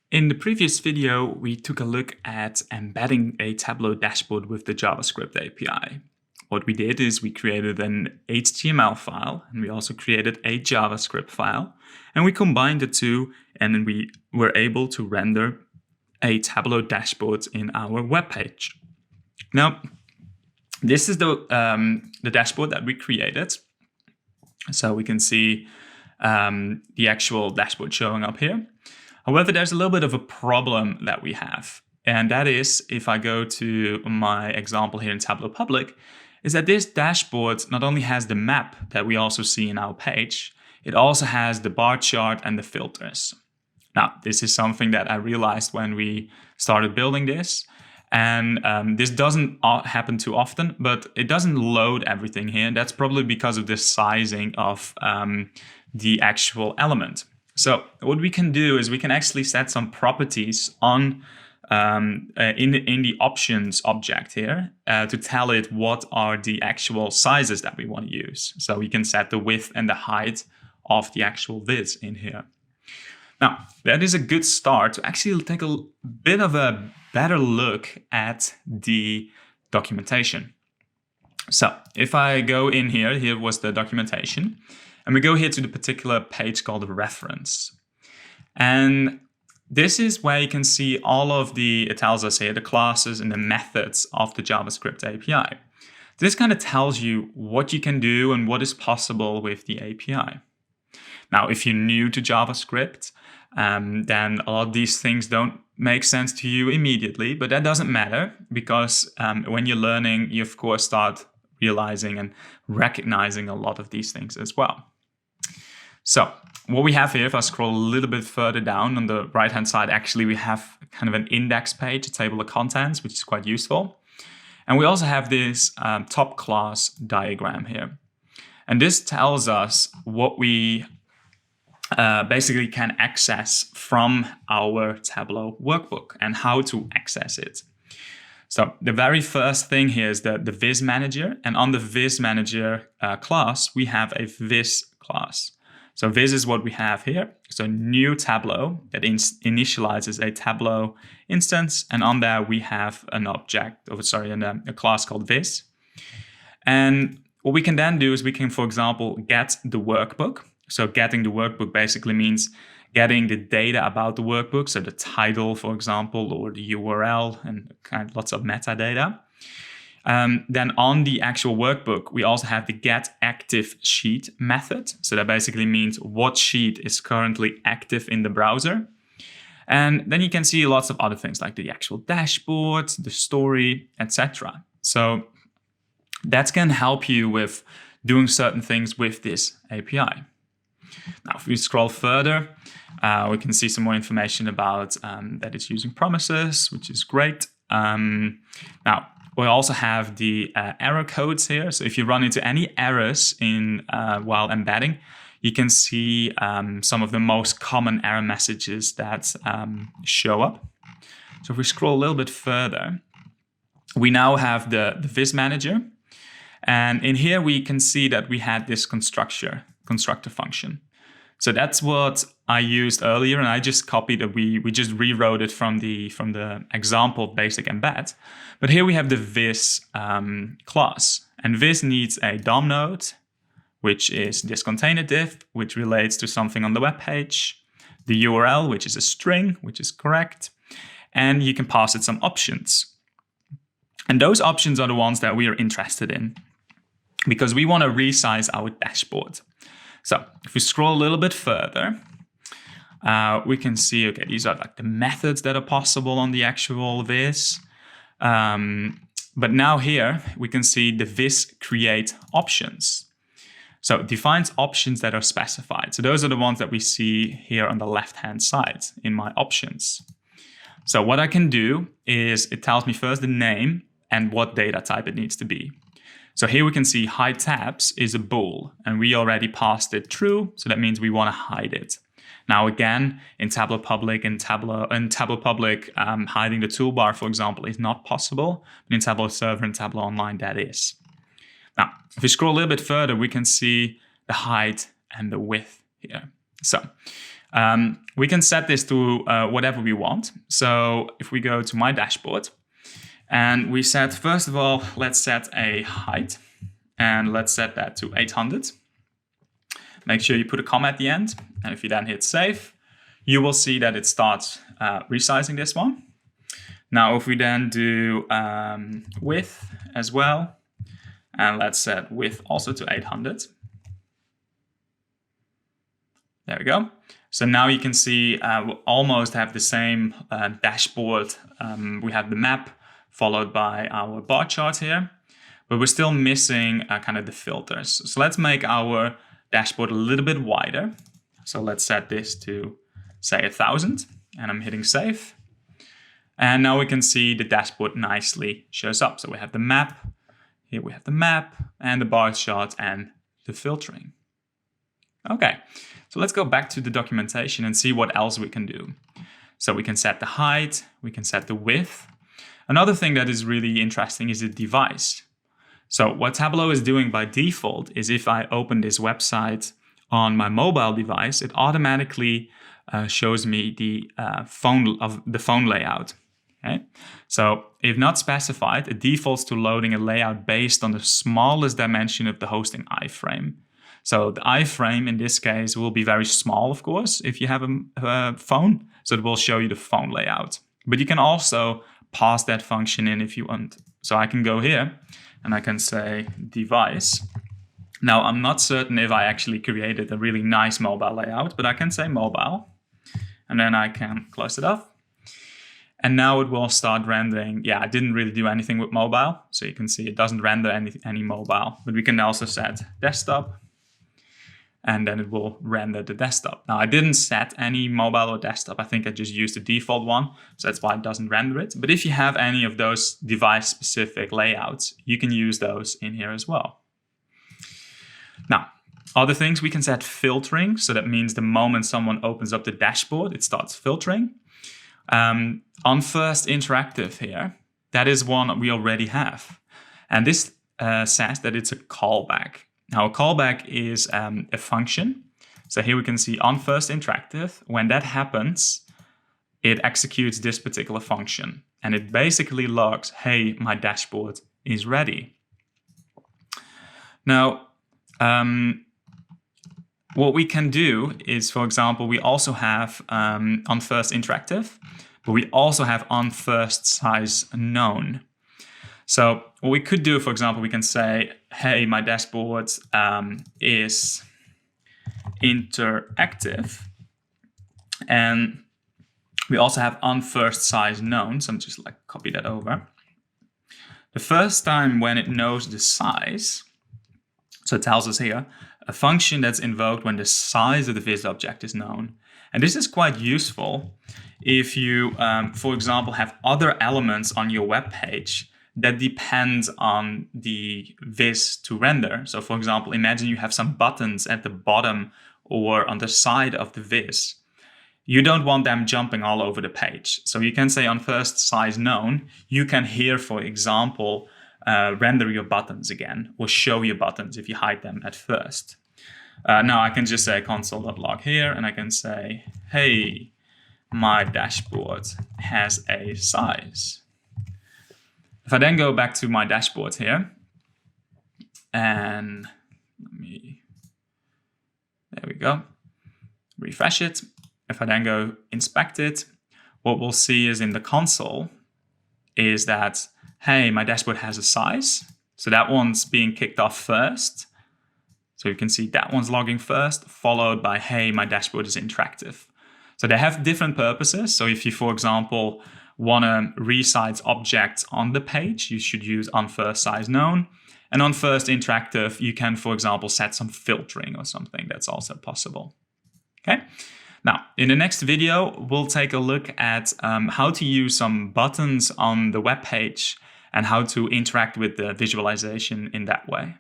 In the previous video, we took a look at embedding a Tableau dashboard with the JavaScript API. What we did is we created an HTML file, and we also created a JavaScript file, and we combined the two, and then we were able to render a Tableau dashboard in our web page. Now, this is the dashboard that we created. So we can see the actual dashboard showing up here. However, there's a little bit of a problem that we have. And that is, if I go to my example here in Tableau Public, is that this dashboard not only has the map that we also see in our page, it also has the bar chart and the filters. Now, this is something that I realized when we started building this. And this doesn't happen too often, but it doesn't load everything here. That's probably because of the sizing of the actual element. So what we can do is we can actually set some properties on in the options object here to tell it what are the actual sizes that we want to use. So we can set the width and the height of the actual viz in here. Now, that is a good start to actually take a bit of a better look at the documentation. So if I go in here was the documentation, and we go here to the particular page called the reference. And this is where you can see all of it tells us here, the classes and the methods of the JavaScript API. This kind of tells you what you can do and what is possible with the API. Now, if you're new to JavaScript, then a lot of these things don't make sense to you immediately, but that doesn't matter because when you're learning, you of course start realizing and recognizing a lot of these things as well. So what we have here, if I scroll a little bit further down on the right-hand side, actually we have kind of an index page, a table of contents, which is quite useful. And we also have this top class diagram here. And this tells us what we basically can access from our Tableau workbook and how to access it. So the very first thing here is the viz manager, and on the viz manager class, we have a viz class. So viz is what we have here. So new Tableau that initializes a Tableau instance, and on there we have an object, a class called viz. And what we can then do is we can, for example, get the workbook. So getting the workbook basically means getting the data about the workbook, so the title, for example, or the URL, and lots of metadata. Then on the actual workbook, we also have the getActiveSheet method. So that basically means what sheet is currently active in the browser. And then you can see lots of other things like the actual dashboard, the story, etc. So that can help you with doing certain things with this API. Now, if we scroll further, we can see some more information about that it's using promises, which is great. Now, we also have the error codes here. So if you run into any errors while embedding, you can see some of the most common error messages that show up. So if we scroll a little bit further, we now have the viz manager. And in here, we can see that we had this constructor function. So that's what I used earlier, and I just copied it. We just rewrote it from the example of basic embed. But here we have the viz class, and viz needs a DOM node, which is this container div, which relates to something on the web page, the URL, which is a string, which is correct, and you can pass it some options. And those options are the ones that we are interested in because we want to resize our dashboard. So if we scroll a little bit further, we can see, okay, these are like the methods that are possible on the actual viz. But now here we can see the viz create options. So it defines options that are specified. So those are the ones that we see here on the left-hand side in my options. So what I can do is it tells me first the name and what data type it needs to be. So here we can see hide tabs is a bool, and we already passed it true, so that means we want to hide it. Now again, in Tableau Public hiding the toolbar, for example, is not possible, but in Tableau Server and Tableau Online, that is. Now, if we scroll a little bit further, we can see the height and the width here. So We can set this to whatever we want. So if we go to my dashboard and we set, first of all, let's set a height and let's set that to 800. Make sure you put a comma at the end. And if you then hit save, you will see that it starts resizing this one. Now, if we then do width as well, and let's set width also to 800. There we go. So now you can see we almost have the same dashboard. We have the map followed by our bar chart here, but we're still missing kind of the filters. So let's make our dashboard a little bit wider. So let's set this to say 1000 and I'm hitting save. And now we can see the dashboard nicely shows up. So we have the map, here we have the map and the bar chart and the filtering. Okay, so let's go back to the documentation and see what else we can do. So we can set the height, we can set the width. Another thing that is really interesting is the device. So what Tableau is doing by default is if I open this website on my mobile device, it automatically shows me the phone layout. Okay? So if not specified, it defaults to loading a layout based on the smallest dimension of the hosting iframe. So the iframe in this case will be very small, of course, if you have a phone. So it will show you the phone layout. But you can also pass that function in if you want. So I can go here and I can say device. Now I'm not certain if I actually created a really nice mobile layout, but I can say mobile and then I can close it off. And now it will start rendering. Yeah, I didn't really do anything with mobile. So you can see it doesn't render any mobile, but we can also set desktop and then it will render the desktop. Now I didn't set any mobile or desktop. I think I just used the default one. So that's why it doesn't render it. But if you have any of those device specific layouts, you can use those in here as well. Now, other things, we can set filtering. So that means the moment someone opens up the dashboard, it starts filtering. On first interactive here, that is one we already have. And this says that it's a callback. Now a callback is a function. So here we can see on first interactive, when that happens, it executes this particular function. And it basically logs, hey, my dashboard is ready. Now, what we can do is, for example, we also have on first interactive, but we also have on first size known. So what we could do, for example, we can say, hey, my dashboard is interactive. And we also have on first size known. So I'm just like copy that over. The first time when it knows the size, so it tells us here, a function that's invoked when the size of the viz object is known. And this is quite useful if you, for example, have other elements on your web page that depend on the viz to render. So for example, imagine you have some buttons at the bottom or on the side of the viz. You don't want them jumping all over the page. So you can say on first size known, you can here, for example, render your buttons again or show your buttons if you hide them at first. Now I can just say console.log here and I can say, hey, my dashboard has a size. If I then go back to my dashboard here and there we go, refresh it. If I then go inspect it, what we'll see is in the console is that, hey, my dashboard has a size. So that one's being kicked off first. So you can see that one's logging first, followed by, hey, my dashboard is interactive. So they have different purposes. So if you, for example, want to resize objects on the page, you should use on first size known. And on first interactive, you can, for example, set some filtering or something. That's also possible. Okay. Now, in the next video, we'll take a look at how to use some buttons on the web page and how to interact with the visualization in that way.